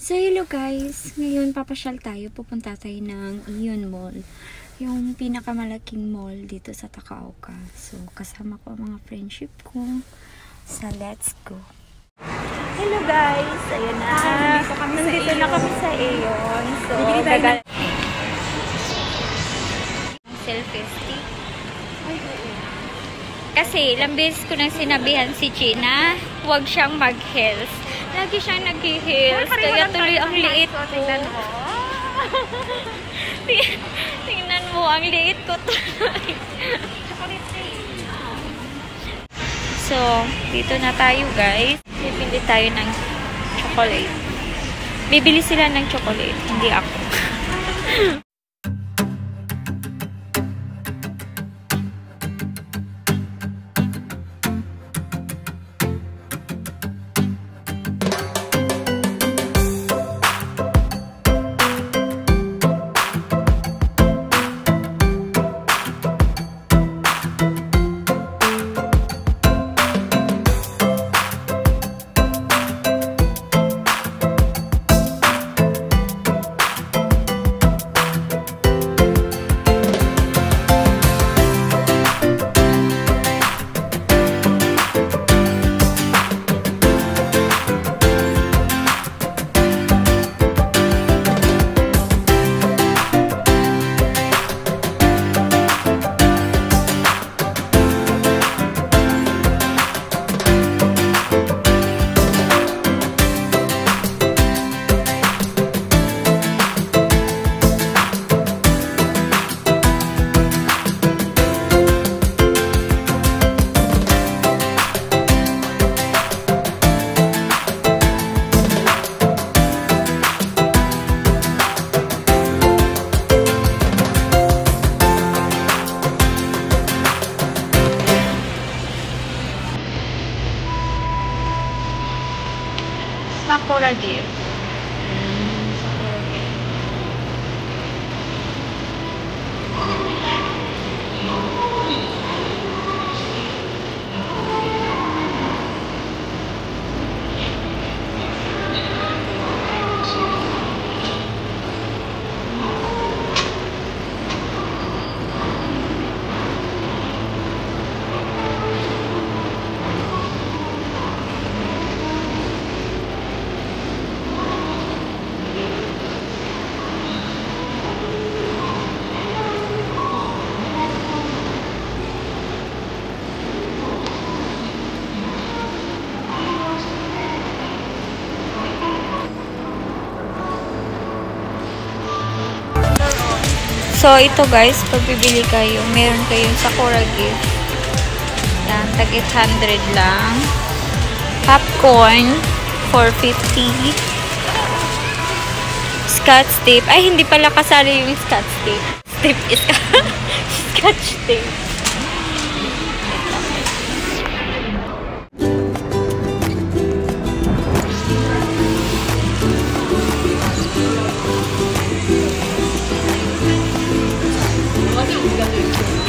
So, hello guys. Ngayon, papasyal tayo. Pupunta tayo ng Aeon Mall. Yung pinakamalaking mall dito sa Takauka. So, kasama ko ang mga friendship ko. So, let's go. Hello guys. Ayun na. Nandito na kami sa Aeon. So, selfie stick. Kasi, ilang beses ko nang sinabihan si Gina, huwag siyang mag-heels. Lagi siyang nag-heels. Kaya tuloy ang liit ko. Tingnan mo, ang liit ko tuloy. So, dito na tayo guys. Bibili tayo ng chocolate. Bibili sila ng chocolate, hindi ako. Sakura gift. So, ito guys, pag bibili kayo, meron kayong Sakura gift. Yan, tag 800 lang. Popcorn, 450. Scotch tape. Ay, hindi pala kasali yung scotch tape. Tape is scotch tape.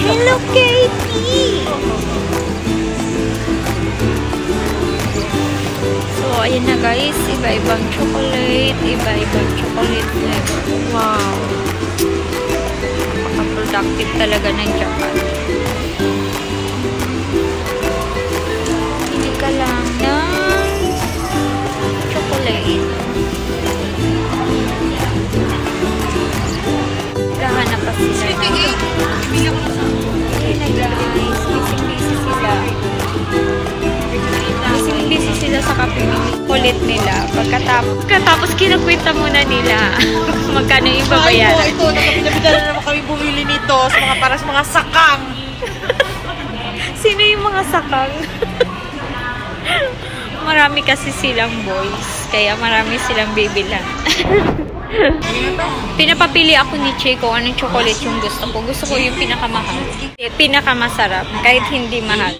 Hello, Katie! So, ayan na guys. Iba-ibang chocolate. Iba-ibang chocolate flavor. Wow! Napaka-productive talaga ng Japan. Hindi ka lang ng chocolate. Kahanap pa sila. Busy sila sa kapimili kulit nila. Pagkatapos kinakwenta muna nila magkano yung babayaran. Ito, nakapinabitan na naman kami bumili nito para sa mga sakang. Sino yung mga sakang? Marami kasi silang boys. Kaya marami silang bibilan. Pinapapili ako ni Che kung anong chocolate yung gusto ko. Gusto ko yung pinakamahal. Pinakamasarap. Kahit hindi mahal.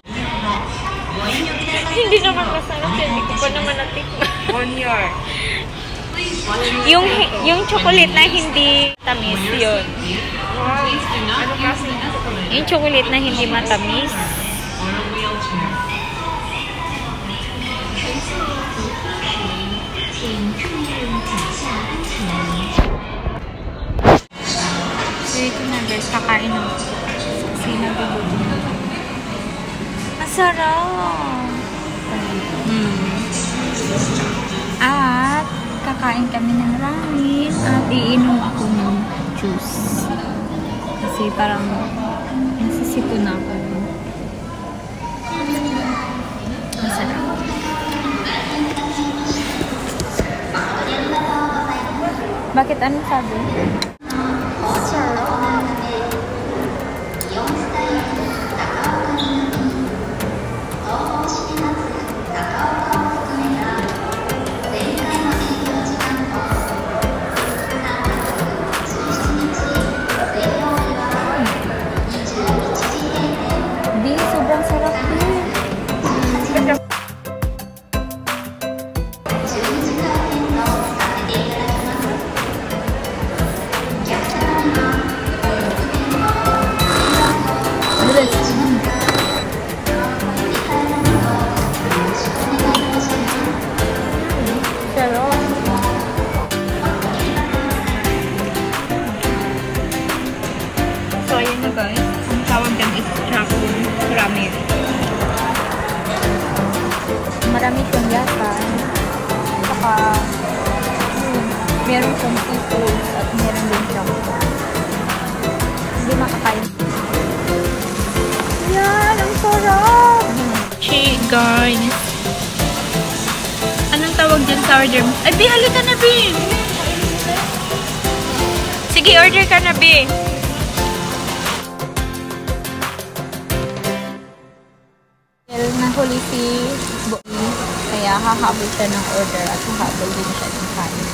Hindi naman masarap. Hindi ko pa naman natikman. 1 year. Yung chocolate na hindi tamis, yun. Ano kasi? Yung chocolate na hindi matamis. So, ito na guys, kakain ako. Kasi nagugutom na ako. Masarap! At, kakain kami ng ramen at iinom ako ng juice. Kasi parang nasisipo na ako. Masarap. Bakit ano sabi? Di, sobrang sarap din. So, ayan na guys. Ang tawag dyan is Chaco Ramen. Marami siyang yata. Saka, meron siyang seafood at meron din siyang hindi makakain. Yan! Ang sarap! Hey guys. Anong tawag dyan sa order mo? Ay, Bi, halika na, Bi. Sige, order ka na, Bi. Nahuli si Boy, kaya hahabol siya ng order at hahabol din siya ng kain.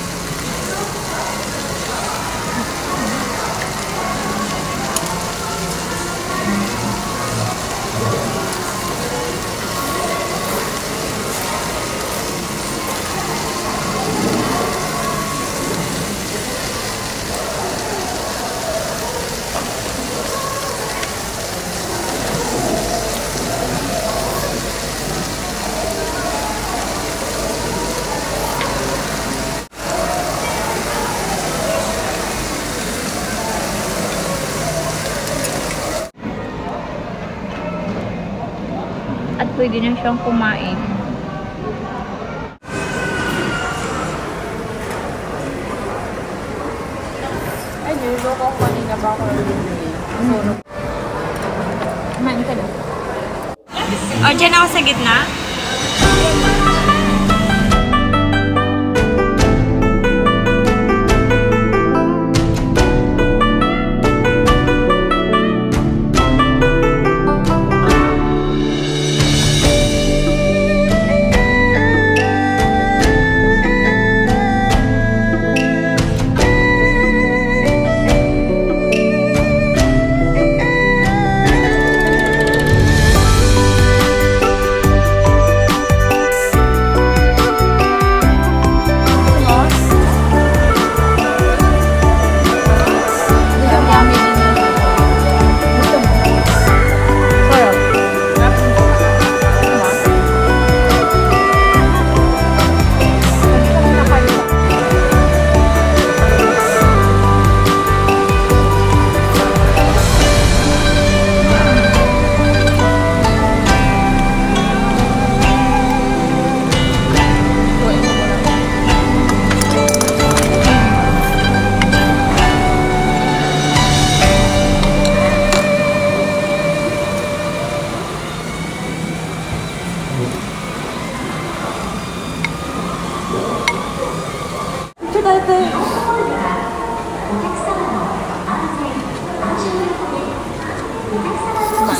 At pwede na siyang kumain. Ay, niloko ko kanina ba ako niloko? Kumain ka na. O, dyan ako sa gitna.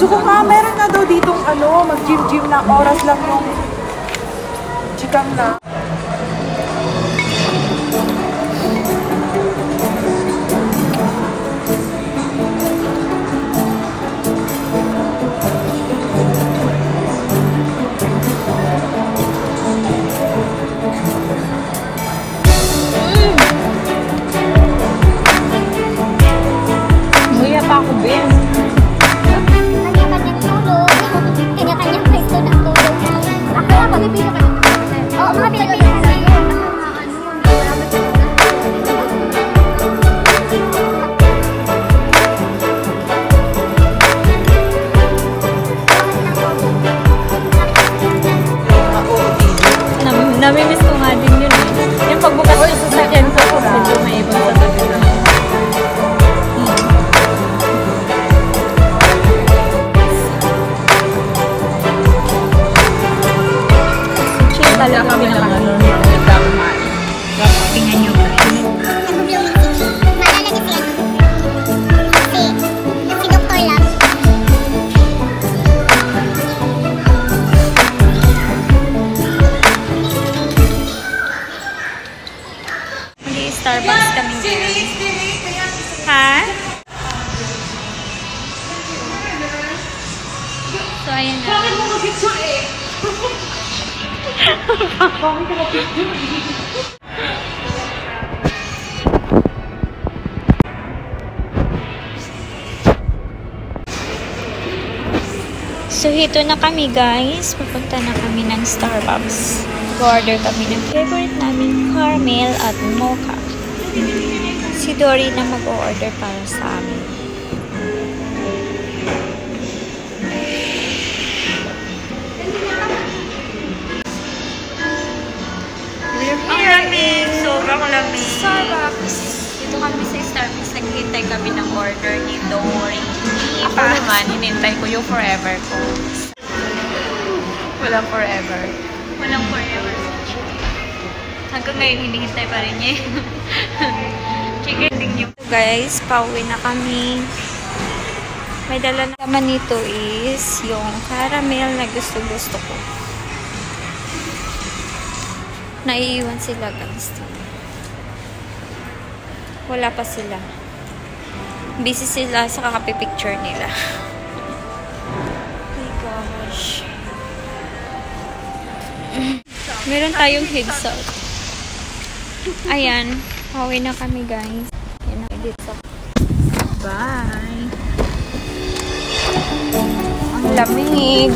Gusto ko nga, meron na daw ditong mag-gym-gym na oras lang yung chikang na. Nguya pa ako, Ben. Kanya-kanyang tulog. Kanya-kanyang pwesto ng tulog. Ako lang, pag-ibig ka. Oo, mga Starbucks kami ngayon. Ha? So, ayun na. Bakit mo mag-picture eh? Bakit ka mag-picture eh? So, hito na kami guys. Pupunta na kami ng Starbucks. Order kami ng favorite namin, caramel at mocha. Si Dory na mag-order para sa amin. Ang lamig! Sobrang lamig! Starbucks! Dito kami sa Starbucks. Naghihintay kami ng order ni Dory. Ako naman, hinintay ko yung forever ko. Walang forever. Walang forever. Hanggang ngayon, hinihintay pa rin niya. Chicken din yung... Guys, pauwi na kami. May dala naman nito is yung caramel na gusto-gusto ko. Naiiwan sila guys. Wala pa sila. Busy sila sa kakapipicture nila. Oh my gosh. Meron tayong headset. Ayan. Pauwi na kami guys. Ayan ang headset. Bye. Ang lamig.